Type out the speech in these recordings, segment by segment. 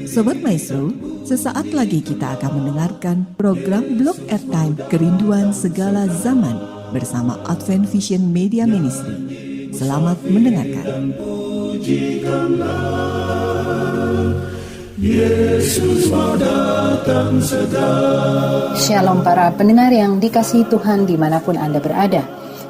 Sobat Maestro, sesaat lagi kita akan mendengarkan program Blog Airtime Kerinduan Segala Zaman bersama Advent Vision Media Ministry. Selamat mendengarkan. Yesus mau datang segera. Shalom para pendengar yang dikasihi Tuhan dimanapun Anda berada.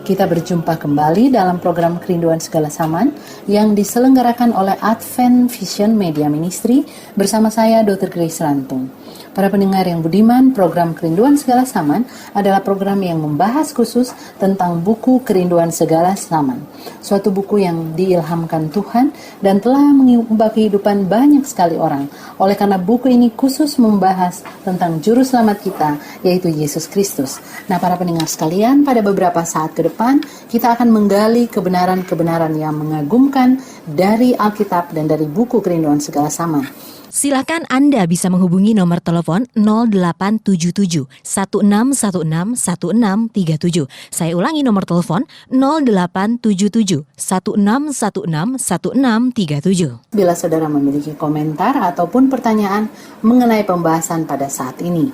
Kita berjumpa kembali dalam program Kerinduan Segala Zaman yang diselenggarakan oleh Advent Vision Media Ministry bersama saya Dr. Grace Rantung. Para pendengar yang budiman, program Kerinduan Segala Zaman adalah program yang membahas khusus tentang buku Kerinduan Segala Zaman. Suatu buku yang diilhamkan Tuhan dan telah mengubah kehidupan banyak sekali orang. Oleh karena buku ini khusus membahas tentang juru selamat kita, yaitu Yesus Kristus. Nah, para pendengar sekalian, pada beberapa saat ke depan, kita akan menggali kebenaran-kebenaran yang mengagumkan dari Alkitab dan dari buku Kerinduan Segala Zaman. Silakan Anda bisa menghubungi nomor telepon 0877 1616 1637. Saya ulangi nomor telepon 0877 1616 1637. Bila saudara memiliki komentar ataupun pertanyaan mengenai pembahasan pada saat ini.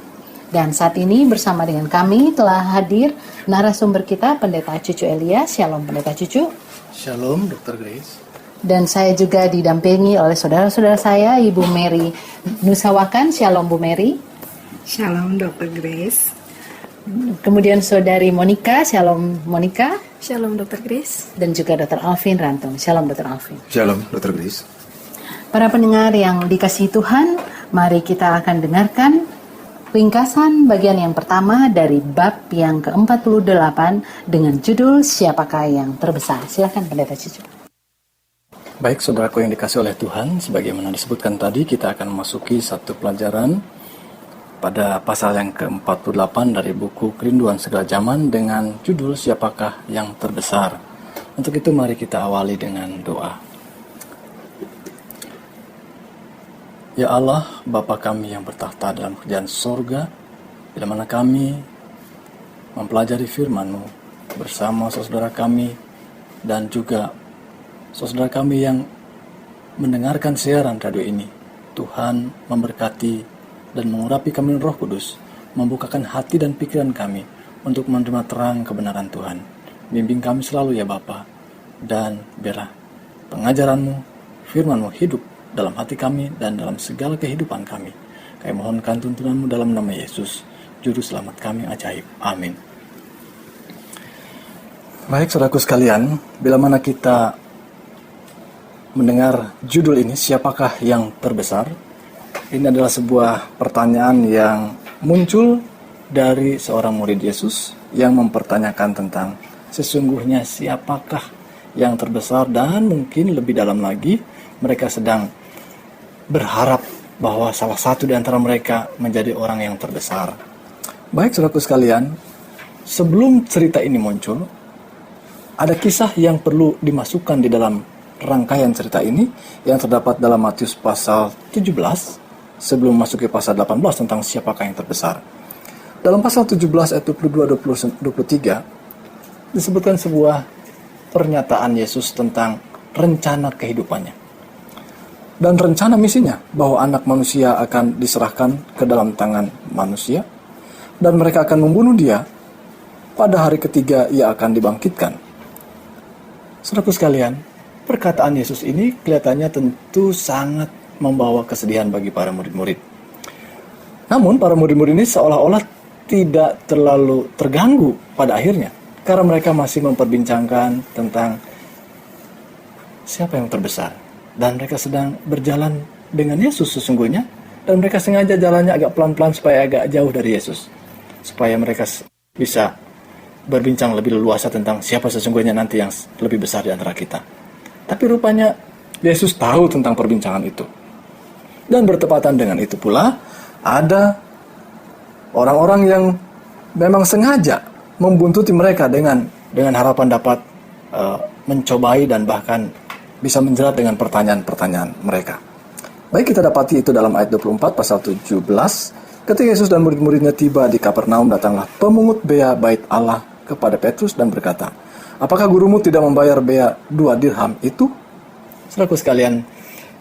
Dan saat ini bersama dengan kami telah hadir narasumber kita, Pendeta Cucu Elias. Shalom Pendeta Cucu. Shalom Dr. Grace. Dan saya juga didampingi oleh saudara-saudara saya, Ibu Mary Nusawakan. Shalom Bu Mary. Shalom Dr. Grace. Kemudian Saudari Monica. Shalom Monica. Shalom Dr. Grace. Dan juga Dr. Alvin Rantung. Shalom Dr. Alvin. Shalom Dr. Grace. Para pendengar yang dikasihi Tuhan, mari kita akan dengarkan ringkasan bagian yang pertama dari bab yang ke-48 dengan judul Siapakah yang Terbesar. Silakan Pendeta Cucu. Baik saudaraku yang dikasih oleh Tuhan, sebagaimana disebutkan tadi, kita akan memasuki satu pelajaran pada pasal yang ke-48 dari buku Kerinduan Segala Zaman dengan judul Siapakah yang Terbesar. Untuk itu mari kita awali dengan doa. Ya Allah, Bapa kami yang bertahta dalam kerajaan sorga, bila mana kami mempelajari firman-Mu bersama saudara kami dan juga saudara kami yang mendengarkan siaran radio ini, Tuhan memberkati dan mengurapi kami dengan Roh Kudus, membukakan hati dan pikiran kami untuk menerima terang kebenaran Tuhan. Bimbing kami selalu ya Bapa, dan biarlah pengajaran-Mu, firman-Mu hidup dalam hati kami dan dalam segala kehidupan kami. Kami mohonkan tuntunan-Mu dalam nama Yesus, Juru Selamat kami ajaib. Amin. Baik saudaraku sekalian, bila mana kita mendengar judul ini, siapakah yang terbesar? Ini adalah sebuah pertanyaan yang muncul dari seorang murid Yesus yang mempertanyakan tentang sesungguhnya siapakah yang terbesar, dan mungkin lebih dalam lagi mereka sedang berharap bahwa salah satu di antara mereka menjadi orang yang terbesar. Baik saudaraku sekalian, sebelum cerita ini muncul, ada kisah yang perlu dimasukkan di dalam rangkaian cerita ini yang terdapat dalam Matius pasal 17 sebelum masuk ke pasal 18 tentang siapakah yang terbesar. Dalam pasal 17 ayat 22-23 disebutkan sebuah pernyataan Yesus tentang rencana kehidupannya dan rencana misinya, bahwa anak manusia akan diserahkan ke dalam tangan manusia dan mereka akan membunuh dia. Pada hari ketiga ia akan dibangkitkan. Saudaraku sekalian, perkataan Yesus ini kelihatannya tentu sangat membawa kesedihan bagi para murid-murid. Namun para murid-murid ini seolah-olah tidak terlalu terganggu pada akhirnya, karena mereka masih memperbincangkan tentang siapa yang terbesar. Dan mereka sedang berjalan dengan Yesus sesungguhnya, dan mereka sengaja jalannya agak pelan-pelan supaya agak jauh dari Yesus, supaya mereka bisa berbincang lebih leluasa tentang siapa sesungguhnya nanti yang lebih besar di antara kita. Tapi rupanya Yesus tahu tentang perbincangan itu. Dan bertepatan dengan itu pula, ada orang-orang yang memang sengaja membuntuti mereka dengan harapan dapat mencobai dan bahkan bisa menjerat dengan pertanyaan-pertanyaan mereka. Baik, kita dapati itu dalam ayat 24 pasal 17. Ketika Yesus dan murid-muridnya tiba di Kapernaum, datanglah pemungut bea bait Allah kepada Petrus dan berkata, "Apakah gurumu tidak membayar bea 2 dirham itu?" Saudaraku sekalian,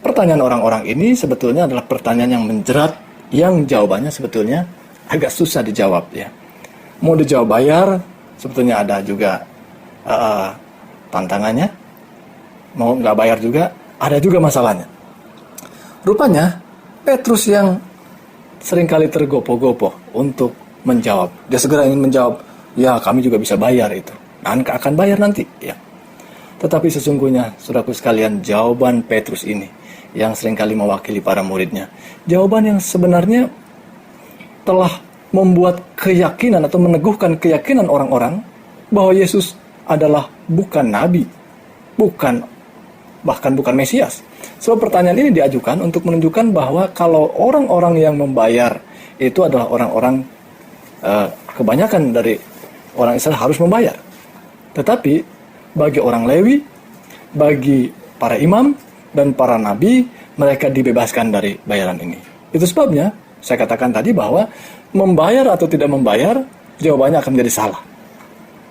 pertanyaan orang-orang ini sebetulnya adalah pertanyaan yang menjerat, yang jawabannya sebetulnya agak susah dijawab ya. Mau dijawab bayar, sebetulnya ada juga tantangannya. Mau nggak bayar juga, ada juga masalahnya. Rupanya Petrus yang seringkali tergopoh-gopoh untuk menjawab. Dia segera ingin menjawab, ya kami juga bisa bayar itu. Dan akan bayar nanti ya. Tetapi sesungguhnya, saudaraku sekalian, jawaban Petrus ini yang seringkali mewakili para muridnya, jawaban yang sebenarnya telah membuat keyakinan atau meneguhkan keyakinan orang-orang bahwa Yesus adalah bukan nabi, bahkan bukan Mesias. Sebab pertanyaan ini diajukan untuk menunjukkan bahwa kalau orang-orang yang membayar itu adalah orang-orang, kebanyakan dari orang Israel harus membayar. Tetapi bagi orang Lewi, bagi para imam dan para nabi, mereka dibebaskan dari bayaran ini. Itu sebabnya saya katakan tadi bahwa membayar atau tidak membayar, jawabannya akan menjadi salah.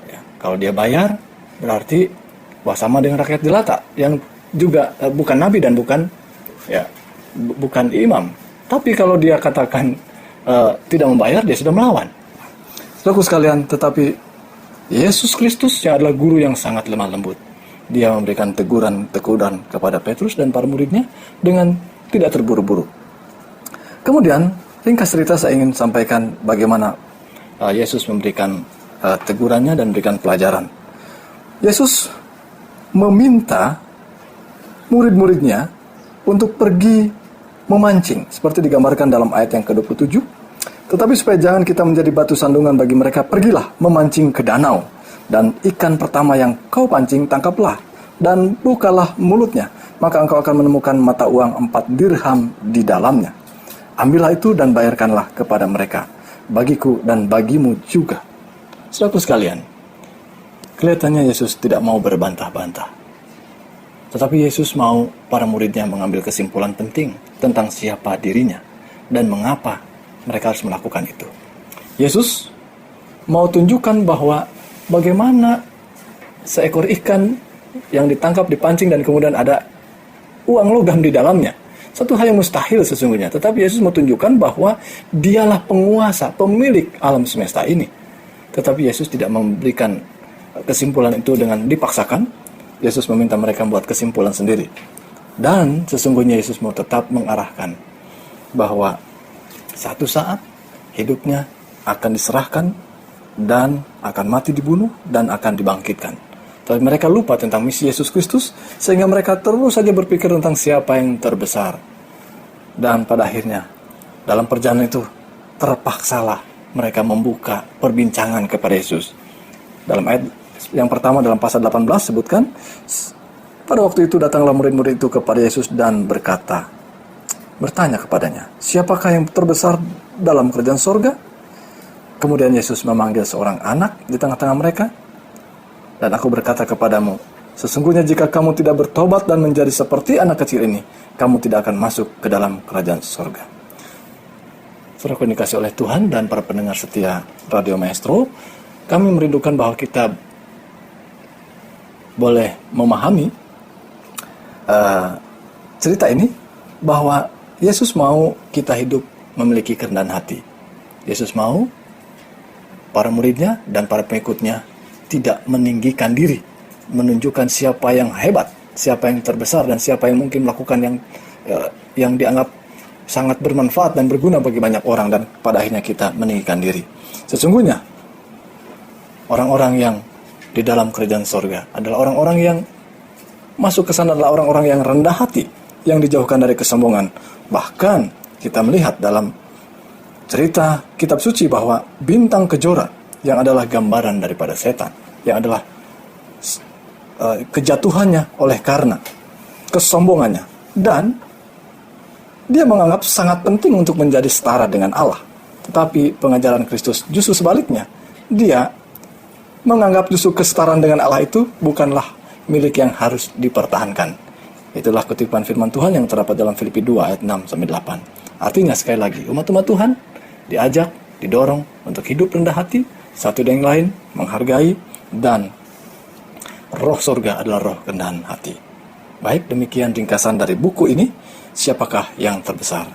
Ya, kalau dia bayar, berarti sama dengan rakyat jelata yang juga bukan nabi dan bukan imam. Tapi kalau dia katakan tidak membayar, dia sudah melawan. Saudaraku sekalian, tetapi Yesus Kristus yang adalah guru yang sangat lemah lembut, dia memberikan teguran kepada Petrus dan para muridnya dengan tidak terburu-buru. Kemudian, ringkas cerita saya ingin sampaikan bagaimana Yesus memberikan tegurannya dan memberikan pelajaran. Yesus meminta murid-muridnya untuk pergi memancing, seperti digambarkan dalam ayat yang ke-27. Tetapi supaya jangan kita menjadi batu sandungan bagi mereka, pergilah memancing ke danau, dan ikan pertama yang kau pancing tangkaplah, dan bukalah mulutnya, maka engkau akan menemukan mata uang 4 dirham di dalamnya. Ambillah itu dan bayarkanlah kepada mereka, bagiku dan bagimu juga. Saudaraku sekalian, kelihatannya Yesus tidak mau berbantah-bantah. Tetapi Yesus mau para muridnya mengambil kesimpulan penting tentang siapa dirinya dan mengapa mereka harus melakukan itu. Yesus mau tunjukkan bahwa bagaimana seekor ikan yang ditangkap, dipancing, dan kemudian ada uang logam di dalamnya. Satu hal yang mustahil sesungguhnya. Tetapi Yesus mau tunjukkan bahwa dialah penguasa, pemilik alam semesta ini. Tetapi Yesus tidak memberikan kesimpulan itu dengan dipaksakan. Yesus meminta mereka membuat kesimpulan sendiri. Dan sesungguhnya Yesus mau tetap mengarahkan bahwa satu saat hidupnya akan diserahkan dan akan mati dibunuh dan akan dibangkitkan. Tapi mereka lupa tentang misi Yesus Kristus, sehingga mereka terus saja berpikir tentang siapa yang terbesar. Dan pada akhirnya dalam perjalanan itu terpaksalah mereka membuka perbincangan kepada Yesus. Dalam ayat yang pertama dalam pasal 18 sebutkan, pada waktu itu datanglah murid-murid itu kepada Yesus dan bertanya kepadanya, siapakah yang terbesar dalam kerajaan sorga? Kemudian Yesus memanggil seorang anak di tengah-tengah mereka, dan aku berkata kepadamu, sesungguhnya jika kamu tidak bertobat dan menjadi seperti anak kecil ini, kamu tidak akan masuk ke dalam kerajaan sorga. Saudara yang dikasihi oleh Tuhan dan para pendengar setia Radio Maestro, kami merindukan bahwa kita boleh memahami cerita ini, bahwa Yesus mau kita hidup memiliki kerendahan hati. Yesus mau para muridnya dan para pengikutnya tidak meninggikan diri, menunjukkan siapa yang hebat, siapa yang terbesar, dan siapa yang mungkin melakukan yang dianggap sangat bermanfaat dan berguna bagi banyak orang, dan pada akhirnya kita meninggikan diri. Sesungguhnya orang-orang yang di dalam kerajaan sorga adalah orang-orang yang masuk ke sana adalah orang-orang yang rendah hati, yang dijauhkan dari kesombongan. Bahkan kita melihat dalam cerita kitab suci bahwa bintang kejora yang adalah gambaran daripada setan, yang adalah kejatuhannya oleh karena kesombongannya, dan dia menganggap sangat penting untuk menjadi setara dengan Allah. Tetapi pengajaran Kristus justru sebaliknya, dia menganggap justru kesetaraan dengan Allah itu bukanlah milik yang harus dipertahankan. Itulah kutipan firman Tuhan yang terdapat dalam Filipi 2 ayat 6-8. Artinya sekali lagi, umat-umat Tuhan diajak, didorong untuk hidup rendah hati, satu dengan yang lain, menghargai, dan roh surga adalah roh kerendahan hati. Baik, demikian ringkasan dari buku ini, Siapakah yang Terbesar.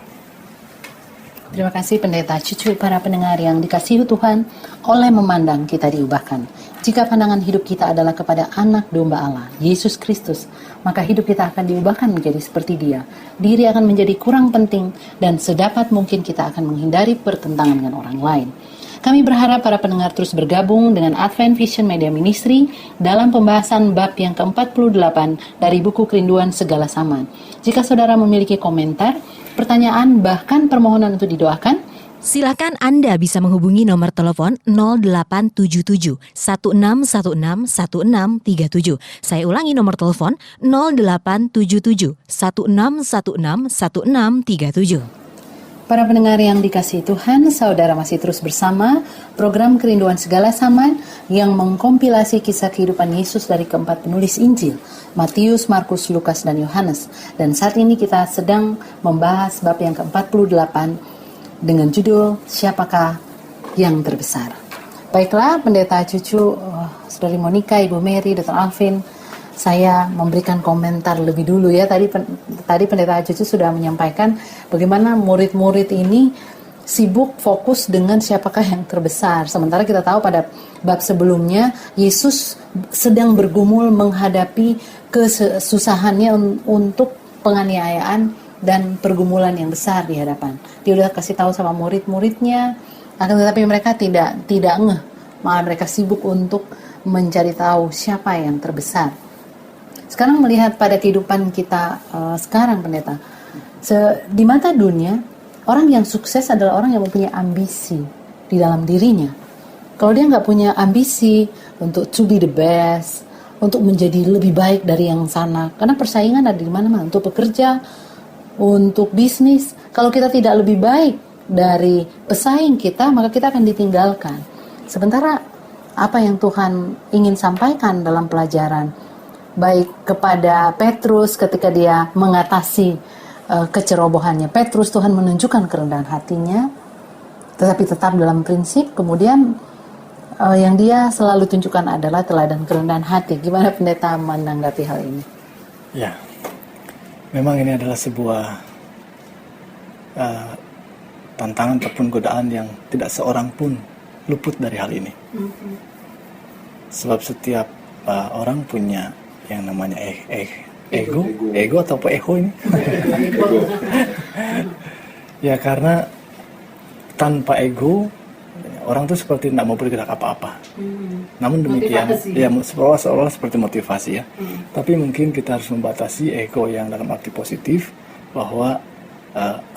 Terima kasih pendeta. Cucu para pendengar yang dikasihi Tuhan, oleh memandang kita diubahkan. Jika pandangan hidup kita adalah kepada anak domba Allah, Yesus Kristus, maka hidup kita akan diubahkan menjadi seperti Dia. Diri akan menjadi kurang penting dan sedapat mungkin kita akan menghindari pertentangan dengan orang lain. Kami berharap para pendengar terus bergabung dengan Advent Vision Media Ministry dalam pembahasan bab yang ke-48 dari buku Kerinduan Segala Zaman. Jika saudara memiliki komentar, pertanyaan, bahkan permohonan untuk didoakan, Silakan Anda bisa menghubungi nomor telepon 0877 1616 1637. Saya ulangi nomor telepon 0877 1616 1637. para pendengar yang dikasihi Tuhan, saudara masih terus bersama program Kerinduan Segala Zaman yang mengkompilasi kisah kehidupan Yesus dari keempat penulis Injil, Matius, Markus, Lukas, dan Yohanes. Dan saat ini kita sedang membahas bab yang ke-48 dengan judul Siapakah yang Terbesar. Baiklah, Pendeta Cucu, Saudari Monica, Ibu Mary, Dr. Alvin, saya memberikan komentar lebih dulu ya. Tadi Pendeta Cucu sudah menyampaikan bagaimana murid-murid ini sibuk fokus dengan siapakah yang terbesar. Sementara kita tahu pada bab sebelumnya Yesus sedang bergumul menghadapi kesusahannya untuk penganiayaan dan pergumulan yang besar di hadapan. Dia sudah kasih tahu sama murid-muridnya, akan tetapi mereka tidak ngeh. Malah mereka sibuk untuk mencari tahu siapa yang terbesar. Sekarang melihat pada kehidupan kita sekarang, Pendeta, di mata dunia, orang yang sukses adalah orang yang mempunyai ambisi di dalam dirinya. Kalau dia nggak punya ambisi untuk to be the best, untuk menjadi lebih baik dari yang sana, karena persaingan ada di mana-mana, untuk bekerja, untuk bisnis. Kalau kita tidak lebih baik dari pesaing kita, maka kita akan ditinggalkan. Sementara apa yang Tuhan ingin sampaikan dalam pelajaran, baik kepada Petrus ketika dia mengatasi kecerobohannya Petrus, Tuhan menunjukkan kerendahan hatinya, tetapi tetap dalam prinsip. Kemudian yang dia selalu tunjukkan adalah teladan kerendahan hati. Gimana Pendeta menanggapi hal ini? Ya, memang ini adalah sebuah tantangan ataupun godaan yang tidak seorang pun luput dari hal ini. Sebab setiap orang punya yang namanya ego atau apa ego ini? Ya, karena tanpa ego orang tuh seperti tidak mau bergerak apa-apa. Namun demikian, ya seolah-olah seperti motivasi ya. Tapi mungkin kita harus membatasi ego yang dalam arti positif, bahwa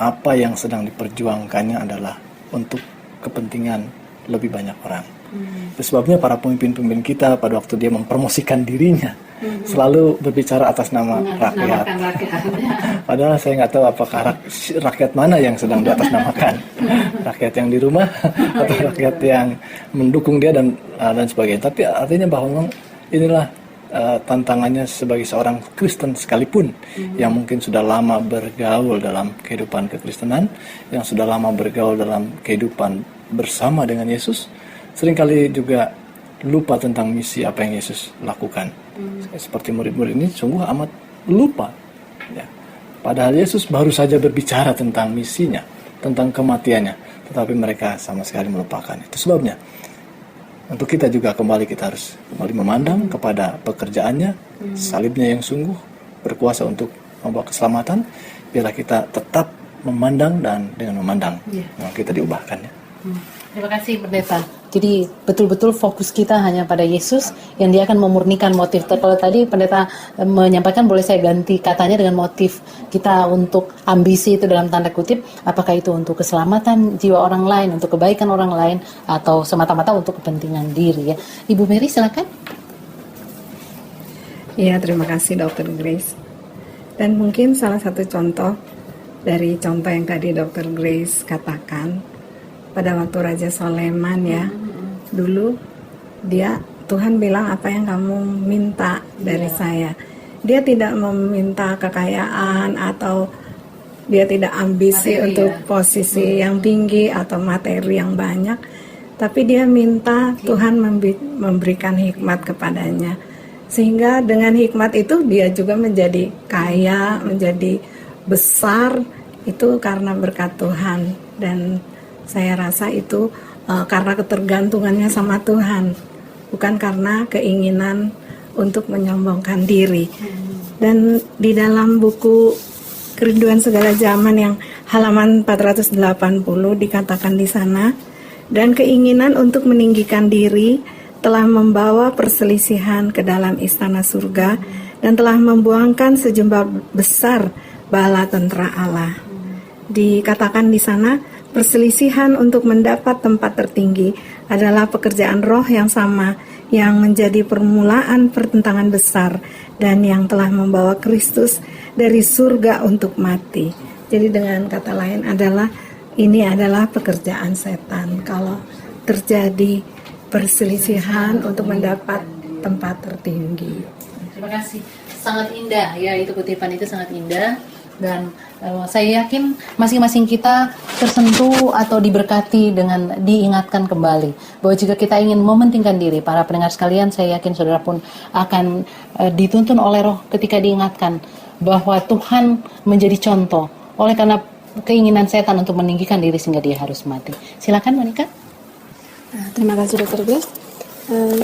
apa yang sedang diperjuangkannya adalah untuk kepentingan lebih banyak orang. Itu sebabnya para pemimpin-pemimpin kita pada waktu dia mempromosikan dirinya selalu berbicara atas nama rakyat. Padahal saya nggak tahu apakah rakyat mana yang sedang di atas namakan, rakyat yang di rumah atau rakyat yang mendukung dia dan sebagainya. Tapi artinya bahwa inilah tantangannya sebagai seorang Kristen sekalipun yang mungkin sudah lama bergaul dalam kehidupan kekristenan, yang sudah lama bergaul dalam kehidupan bersama dengan Yesus, seringkali juga lupa tentang misi apa yang Yesus lakukan. Seperti murid-murid ini sungguh amat lupa ya. Padahal Yesus baru saja berbicara tentang misinya, tentang kematiannya, tetapi mereka sama sekali melupakan. Itu sebabnya untuk kita juga kita harus kembali memandang kepada pekerjaannya, salibnya yang sungguh berkuasa untuk membawa keselamatan. Biarlah kita tetap memandang, dan dengan memandang kita diubahkan ya. Terima kasih Pendeta. Jadi betul-betul fokus kita hanya pada Yesus yang dia akan memurnikan motif. Kalau tadi Pendeta menyampaikan, boleh saya ganti katanya dengan motif kita untuk ambisi itu dalam tanda kutip, apakah itu untuk keselamatan jiwa orang lain, untuk kebaikan orang lain, atau semata-mata untuk kepentingan diri ya. Ibu Mary silakan. Ya, terima kasih Dr. Grace. Dan mungkin salah satu contoh dari contoh yang tadi Dr. Grace katakan, pada waktu Raja Soleman ya, dulu Tuhan bilang apa yang kamu minta dari saya. Dia tidak meminta kekayaan atau dia tidak ambisi untuk posisi yang tinggi atau materi yang banyak, tapi dia minta Tuhan memberikan hikmat kepadanya. Sehingga dengan hikmat itu dia juga menjadi kaya, menjadi besar, itu karena berkat Tuhan. Dan saya rasa itu karena ketergantungannya sama Tuhan, bukan karena keinginan untuk menyombongkan diri. Dan di dalam buku Kerinduan Segala Zaman yang halaman 480 dikatakan di sana, dan keinginan untuk meninggikan diri telah membawa perselisihan ke dalam istana surga dan telah membuangkan sejumlah besar bala tentara Allah. Dikatakan di sana, perselisihan untuk mendapat tempat tertinggi adalah pekerjaan roh yang sama yang menjadi permulaan pertentangan besar dan yang telah membawa Kristus dari surga untuk mati. Jadi dengan kata lain ini adalah pekerjaan setan kalau terjadi perselisihan untuk mendapat tempat tertinggi. Terima kasih. Sangat indah ya, itu kutipan itu sangat indah. Dan saya yakin masing-masing kita tersentuh atau diberkati dengan diingatkan kembali bahwa jika kita ingin mementingkan diri, para pendengar sekalian, saya yakin saudara pun akan dituntun oleh Roh ketika diingatkan bahwa Tuhan menjadi contoh oleh karena keinginan setan untuk meninggikan diri sehingga dia harus mati. Silakan Monica. Terima kasih Dr. Grace.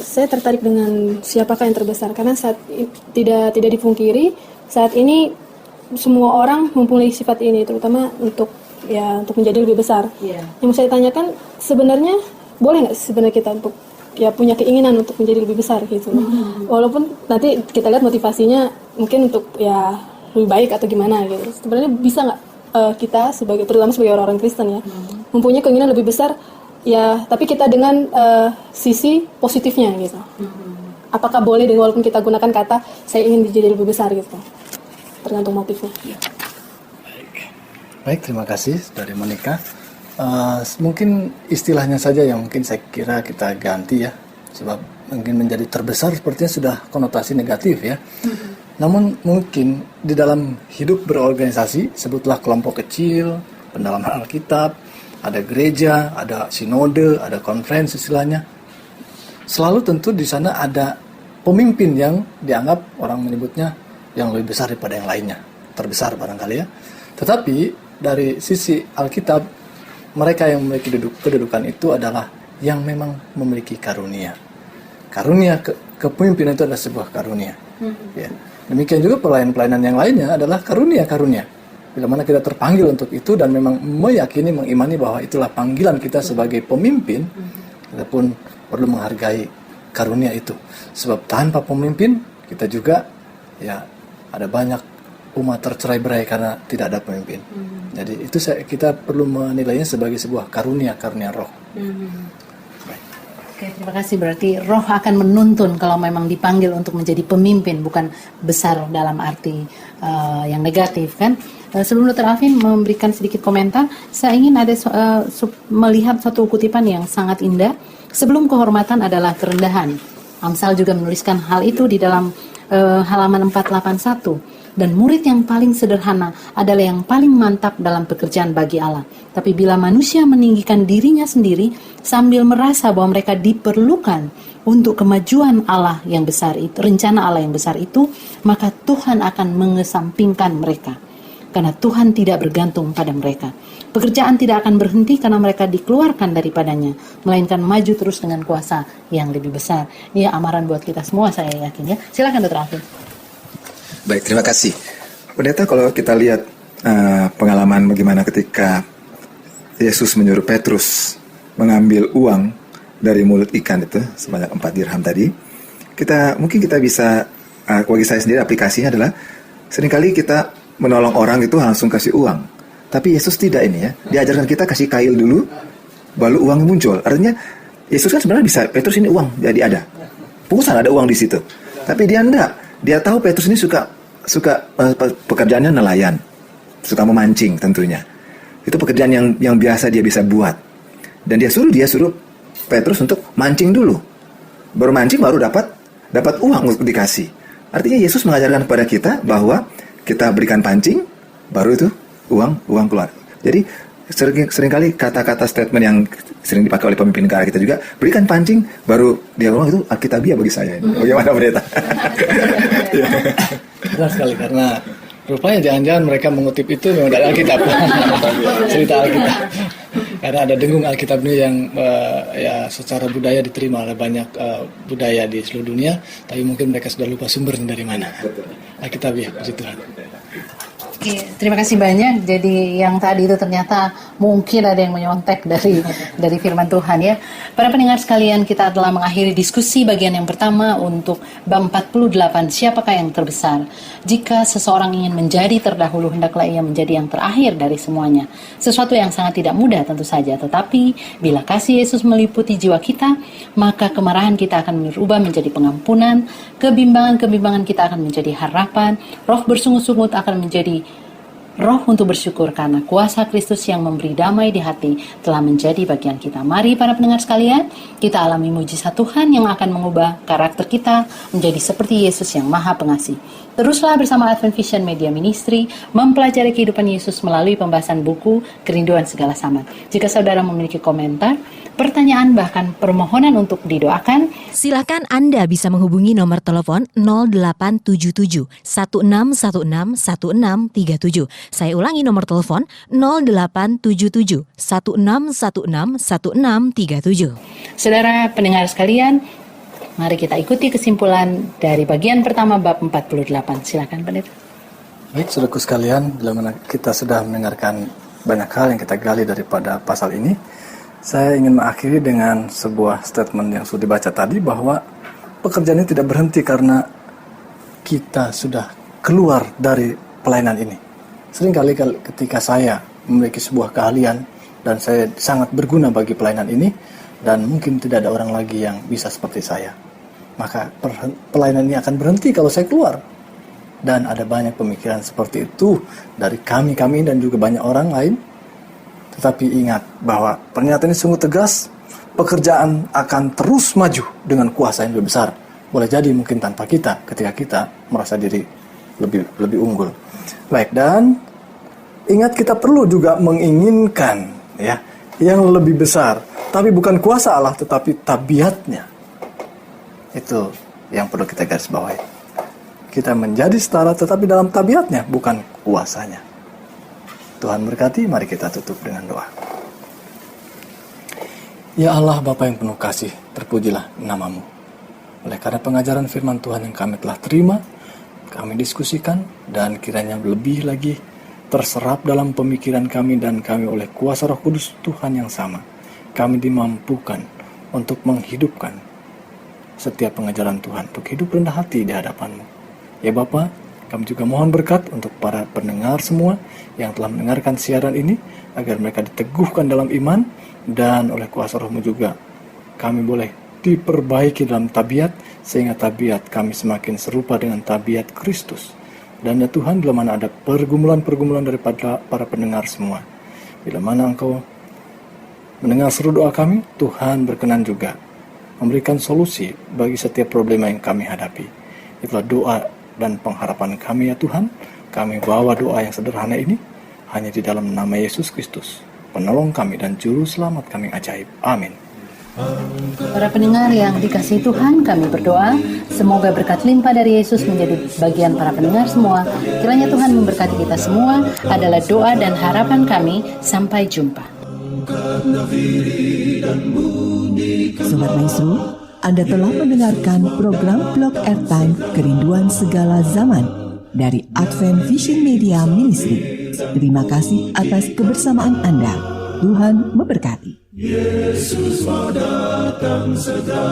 Saya tertarik dengan siapakah yang terbesar karena tidak dipungkiri saat ini semua orang mempunyai sifat ini, terutama untuk menjadi lebih besar. Yang saya tanyakan sebenarnya boleh nggak sebenarnya kita untuk punya keinginan untuk menjadi lebih besar gitu. Walaupun nanti kita lihat motivasinya mungkin untuk lebih baik atau gimana gitu. Sebenarnya bisa nggak kita terutama sebagai orang-orang Kristen mempunyai keinginan lebih besar tapi kita dengan sisi positifnya gitu. Apakah boleh walaupun kita gunakan kata saya ingin menjadi lebih besar gitu. Tergantung motifnya. Baik, terima kasih dari Monica. Mungkin istilahnya saja yang mungkin saya kira kita ganti ya, sebab mungkin menjadi terbesar sepertinya sudah konotasi negatif ya. Namun mungkin di dalam hidup berorganisasi, sebutlah kelompok kecil, pendalaman Alkitab, ada gereja, ada sinode, ada konferensi istilahnya. Selalu tentu di sana ada pemimpin yang dianggap orang menyebutnya yang lebih besar daripada yang lainnya, terbesar barangkali ya. Tetapi dari sisi Alkitab, mereka yang memiliki kedudukan itu adalah yang memang memiliki karunia. Karunia kepemimpinan itu adalah sebuah karunia. Ya. Demikian juga pelayanan-pelayanan yang lainnya adalah karunia-karunia. Bila mana kita terpanggil untuk itu dan memang meyakini, mengimani bahwa itulah panggilan kita sebagai pemimpin, kita pun perlu menghargai karunia itu. Sebab tanpa pemimpin, kita juga ada banyak umat tercerai-berai karena tidak ada pemimpin. Jadi itu kita perlu menilainya sebagai sebuah karunia roh. Oke, terima kasih. Berarti Roh akan menuntun kalau memang dipanggil untuk menjadi pemimpin, bukan besar dalam arti yang negatif kan. Sebelum Dr. Alvin memberikan sedikit komentar, saya ingin melihat satu kutipan yang sangat indah. Sebelum kehormatan adalah kerendahan. Amsal juga menuliskan hal itu di dalam halaman 481. Dan murid yang paling sederhana adalah yang paling mantap dalam pekerjaan bagi Allah. Tapi bila manusia meninggikan dirinya sendiri sambil merasa bahwa mereka diperlukan untuk kemajuan Allah yang besar itu, rencana Allah yang besar itu, maka Tuhan akan mengesampingkan mereka. Karena Tuhan tidak bergantung pada mereka. Pekerjaan tidak akan berhenti karena mereka dikeluarkan daripadanya, melainkan maju terus dengan kuasa yang lebih besar. Ini amaran buat kita semua, saya yakin ya. Silakan Dr. Alvin. Baik, terima kasih. Pendeta, kalau kita lihat pengalaman bagaimana ketika Yesus menyuruh Petrus mengambil uang dari mulut ikan itu sebanyak 4 dirham tadi, mungkin kita bisa, bagi saya sendiri aplikasinya adalah seringkali kita menolong orang itu langsung kasih uang. Tapi Yesus tidak ini ya. Diajarkan kita kasih kail dulu, baru uang muncul. Artinya Yesus kan sebenarnya bisa, Petrus ini uang jadi ada. Pungusan ada uang di situ. Tapi dia enggak. Dia tahu Petrus ini suka pekerjaannya nelayan, suka memancing tentunya. Itu pekerjaan yang biasa dia bisa buat. Dan dia suruh Petrus untuk mancing dulu. Baru mancing baru dapat uang untuk dikasih. Artinya Yesus mengajarkan kepada kita bahwa kita berikan pancing, baru itu uang keluar. Jadi seringkali kata-kata statement yang sering dipakai oleh pemimpin negara kita juga, berikan pancing, baru dia ngomong itu Alkitabiah bagi saya. Bagaimana pendeta? Benar sekali, karena rupanya jangan-jangan mereka mengutip itu memang dari Alkitab. Cerita Alkitab. Karena ada dengung Alkitab ini yang ya secara budaya diterima oleh banyak budaya di seluruh dunia, tapi mungkin mereka sudah lupa sumbernya dari mana. Alkitabiah, puji Tuhan. Terima kasih banyak. Jadi yang tadi itu ternyata mungkin ada yang menyontek dari firman Tuhan ya. Para pendengar sekalian, kita telah mengakhiri diskusi bagian yang pertama untuk bab 48, siapakah yang terbesar. Jika seseorang ingin menjadi terdahulu, hendaklah ia menjadi yang terakhir dari semuanya. Sesuatu yang sangat tidak mudah tentu saja, tetapi bila kasih Yesus meliputi jiwa kita, maka kemarahan kita akan berubah menjadi pengampunan, kebimbangan-kebimbangan kita akan menjadi harapan, roh bersungut-sungut akan menjadi roh untuk bersyukur karena kuasa Kristus yang memberi damai di hati telah menjadi bagian kita. Mari para pendengar sekalian, kita alami mujizat Tuhan yang akan mengubah karakter kita menjadi seperti Yesus yang Maha Pengasih. Teruslah bersama Advent Vision Media Ministry mempelajari kehidupan Yesus melalui pembahasan buku Kerinduan Segala Zaman. Jika saudara memiliki komentar, pertanyaan bahkan permohonan untuk didoakan, silakan Anda bisa menghubungi nomor telepon 0877 1616 1637. Saya ulangi nomor telepon 0877 1616 1637. Saudara pendengar sekalian, mari kita ikuti kesimpulan dari bagian pertama bab 48. Silakan pendeta. Baik, saudaraku sekalian, bila mana kita sudah mendengarkan banyak hal yang kita gali daripada pasal ini, saya ingin mengakhiri dengan sebuah statement yang sudah dibaca tadi, bahwa pekerjaan ini tidak berhenti karena kita sudah keluar dari pelayanan ini. Seringkali ketika saya memiliki sebuah keahlian dan saya sangat berguna bagi pelayanan ini, dan mungkin tidak ada orang lagi yang bisa seperti saya, maka pelayanan ini akan berhenti kalau saya keluar. Dan ada banyak pemikiran seperti itu dari kami dan juga banyak orang lain. Tetapi ingat bahwa pernyataan ini sungguh tegas, pekerjaan akan terus maju dengan kuasa yang lebih besar. Boleh jadi mungkin tanpa kita, ketika kita merasa diri lebih unggul. Baik, dan ingat kita perlu juga menginginkan ya yang lebih besar, tapi bukan kuasa Allah tetapi tabiatnya. Itu yang perlu kita garis bawahi. Kita menjadi setara tetapi dalam tabiatnya, bukan kuasanya. Tuhan berkati, mari kita tutup dengan doa. Ya Allah, Bapa yang penuh kasih, terpujilah nama-Mu. Oleh karena pengajaran firman Tuhan yang kami telah terima, kami diskusikan, dan kiranya lebih lagi terserap dalam pemikiran kami dan kami oleh kuasa Roh Kudus Tuhan yang sama. Kami dimampukan untuk menghidupkan setiap pengajaran Tuhan, untuk hidup rendah hati di hadapan-Mu. Ya Bapa, kami juga mohon berkat untuk para pendengar semua yang telah mendengarkan siaran ini, agar mereka diteguhkan dalam iman, dan oleh kuasa Roh-Mu juga kami boleh diperbaiki dalam tabiat, sehingga tabiat kami semakin serupa dengan tabiat Kristus. Dan ya Tuhan, bila mana ada pergumulan-pergumulan daripada para pendengar semua, bila mana Engkau mendengar seru doa kami, Tuhan berkenan juga memberikan solusi bagi setiap problema yang kami hadapi. Itulah doa dan pengharapan kami ya Tuhan. Kami bawa doa yang sederhana ini hanya di dalam nama Yesus Kristus, penolong kami dan juru selamat kami ajaib. Amin. Para pendengar yang dikasihi Tuhan, kami berdoa semoga berkat limpah dari Yesus menjadi bagian para pendengar semua. Kiranya Tuhan memberkati kita semua, adalah doa dan harapan kami. Sampai jumpa. Sobat Maestro, Anda telah mendengarkan program Blog Airtime Kerinduan Segala Zaman dari Advent Vision Media Ministry. Terima kasih atas kebersamaan Anda. Tuhan memberkati. Yesus mau datang segera.